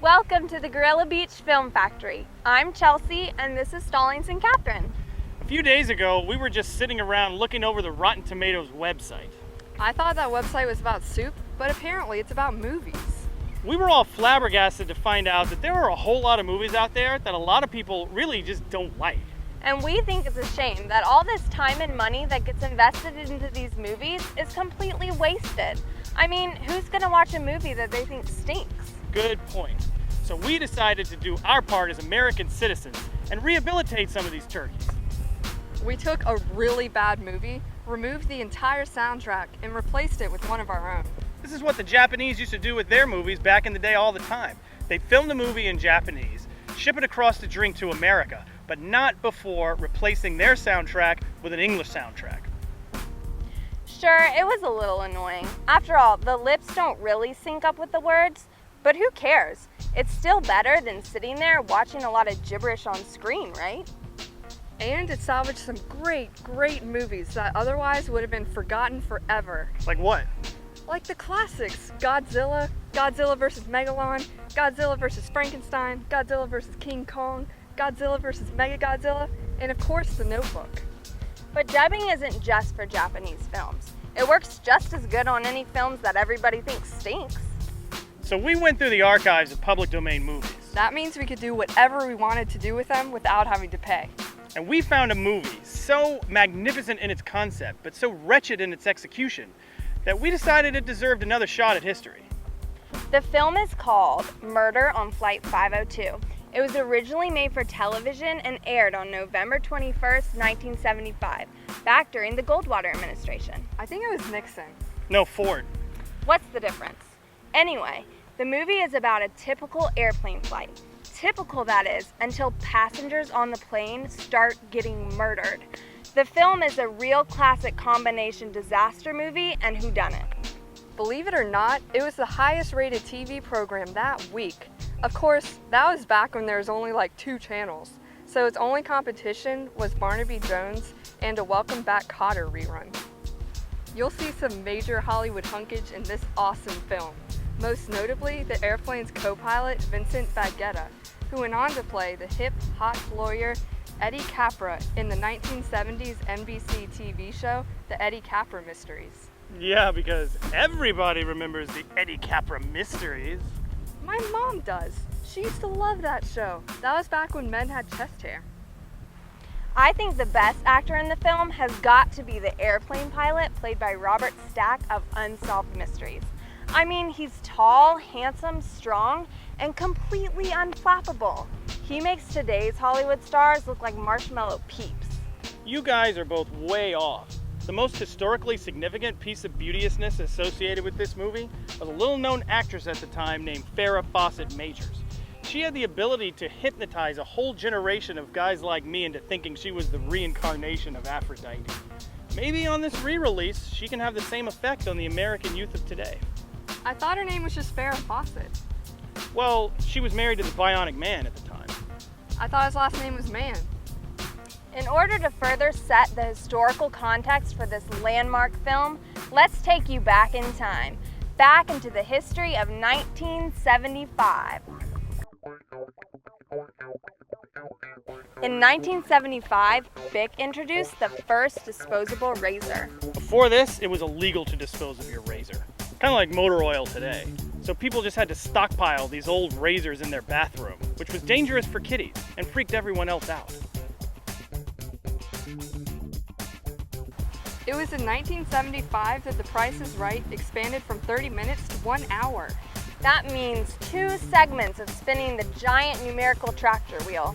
Welcome to the Gorilla Beach Film Factory. I'm Chelsea, and this is Stallings and Catherine. A few days ago, we were just sitting around looking over the Rotten Tomatoes website. I thought that website was about soup, but apparently it's about movies. We were all flabbergasted to find out that there are a whole lot of movies out there that a lot of people really just don't like. And we think it's a shame that all this time and money that gets invested into these movies is completely wasted. I mean, who's gonna watch a movie that they think stinks? Good point. So we decided to do our part as American citizens and rehabilitate some of these turkeys. We took a really bad movie, removed the entire soundtrack, and replaced it with one of our own. This is what the Japanese used to do with their movies back in the day all the time. They'd film the movie in Japanese, ship it across the drink to America, but not before replacing their soundtrack with an English soundtrack. Sure, it was a little annoying. After all, the lips don't really sync up with the words, but who cares? It's still better than sitting there watching a lot of gibberish on screen, right? And it salvaged some great movies that otherwise would have been forgotten forever. Like what? Like the classics, Godzilla, Godzilla vs. Megalon, Godzilla vs. Frankenstein, Godzilla vs. King Kong, Godzilla vs. Mechagodzilla, and of course The Notebook. But dubbing isn't just for Japanese films. It works just as good on any films that everybody thinks stinks. So we went through the archives of public domain movies. That means we could do whatever we wanted to do with them without having to pay. And we found a movie so magnificent in its concept, but so wretched in its execution, that we decided it deserved another shot at history. The film is called Murder on Flight 502. It was originally made for television and aired on November 21st, 1975, back during the Goldwater administration. I think it was Nixon. No, Ford. What's the difference? Anyway, the movie is about a typical airplane flight. Typical, that is, until passengers on the plane start getting murdered. The film is a real classic combination disaster movie and whodunit. Believe it or not, it was the highest rated TV program that week. Of course, that was back when there was only like 2 channels, so its only competition was Barnaby Jones and a Welcome Back Kotter rerun. You'll see some major Hollywood hunkage in this awesome film, most notably the airplane's co-pilot Vincent Baggetta, who went on to play the hip, hot lawyer Eddie Capra in the 1970s NBC TV show, The Eddie Capra Mysteries. Yeah, because everybody remembers the Eddie Capra Mysteries. My mom does. She used to love that show. That was back when men had chest hair. I think the best actor in the film has got to be the airplane pilot played by Robert Stack of Unsolved Mysteries. I mean, he's tall, handsome, strong, and completely unflappable. He makes today's Hollywood stars look like marshmallow peeps. You guys are both way off. The most historically significant piece of beauteousness associated with this movie was a little-known actress at the time named Farrah Fawcett Majors. She had the ability to hypnotize a whole generation of guys like me into thinking she was the reincarnation of Aphrodite. Maybe on this re-release, she can have the same effect on the American youth of today. I thought her name was just Farrah Fawcett. Well, she was married to the Bionic Man at the time. I thought his last name was Man. In order to further set the historical context for this landmark film, let's take you back in time, back into the history of 1975. In 1975, Bic introduced the first disposable razor. Before this, it was illegal to dispose of your razor. Kind of like motor oil today. So people just had to stockpile these old razors in their bathroom, which was dangerous for kiddies and freaked everyone else out. It was in 1975 that The Price is Right expanded from 30 minutes to 1 hour. That means 2 segments of spinning the giant numerical tractor wheel.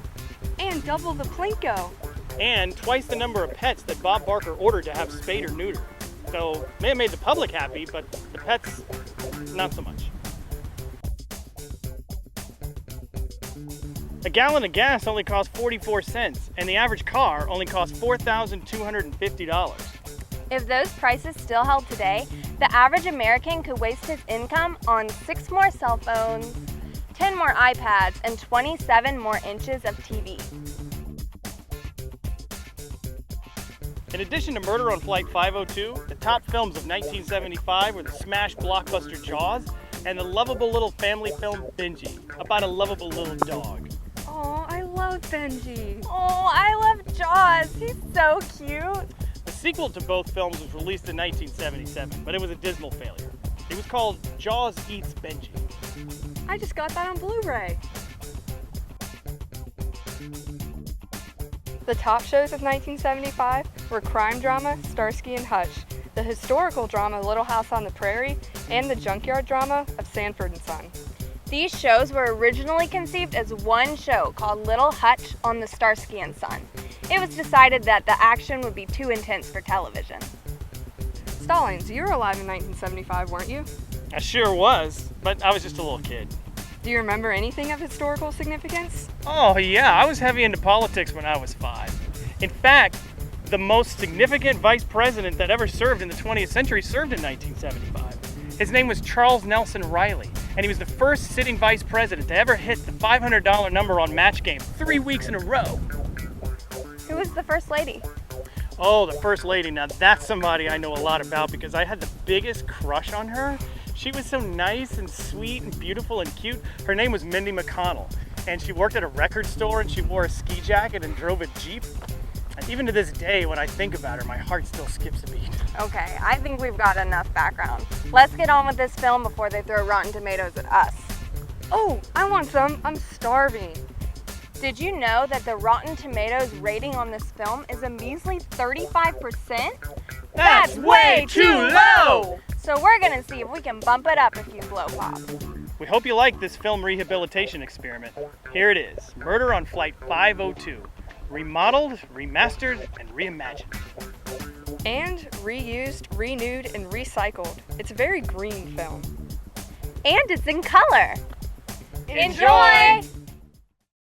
And double the Plinko. And twice the number of pets that Bob Barker ordered to have spayed or neutered. So, may have made the public happy, but the pets, not so much. A gallon of gas only costs 44 cents, and the average car only costs $4,250. If those prices still held today, the average American could waste his income on 6 more cell phones, 10 more iPads, and 27 more inches of TV. In addition to Murder on Flight 502, the top films of 1975 were the smash blockbuster Jaws and the lovable little family film Benji, about a lovable little dog. Oh, I love Benji. Oh, I love Jaws. He's so cute. The sequel to both films was released in 1977, but it was a dismal failure. It was called Jaws Eats Benji. I just got that on Blu-ray. The top shows of 1975 were crime drama Starsky and Hutch, the historical drama Little House on the Prairie, and the junkyard drama of Sanford and Son. These shows were originally conceived as one show called Little Hutch on the Starsky and Son. It was decided that the action would be too intense for television. Stallings, you were alive in 1975, weren't you? I sure was, but I was just a little kid. Do you remember anything of historical significance? Oh yeah, I was heavy into politics when I was 5. In fact, the most significant vice president that ever served in the 20th century served in 1975. His name was Charles Nelson Riley, and he was the first sitting vice president to ever hit the $500 number on Match Game 3 weeks in a row. Who was the first lady? Oh, the first lady. Now that's somebody I know a lot about because I had the biggest crush on her. She was so nice and sweet and beautiful and cute. Her name was Mindy McConnell, and she worked at a record store and she wore a ski jacket and drove a Jeep. And even to this day, when I think about her, my heart still skips a beat. Okay, I think we've got enough background. Let's get on with this film before they throw Rotten Tomatoes at us. Oh, I want some. I'm starving. Did you know that the Rotten Tomatoes rating on this film is a measly 35%? That's way too low! So we're gonna see if we can bump it up a few blow pops. We hope you like this film rehabilitation experiment. Here it is, Murder on Flight 502. Remodeled, remastered, and reimagined. And reused, renewed, and recycled. It's a very green film. And it's in color. Enjoy!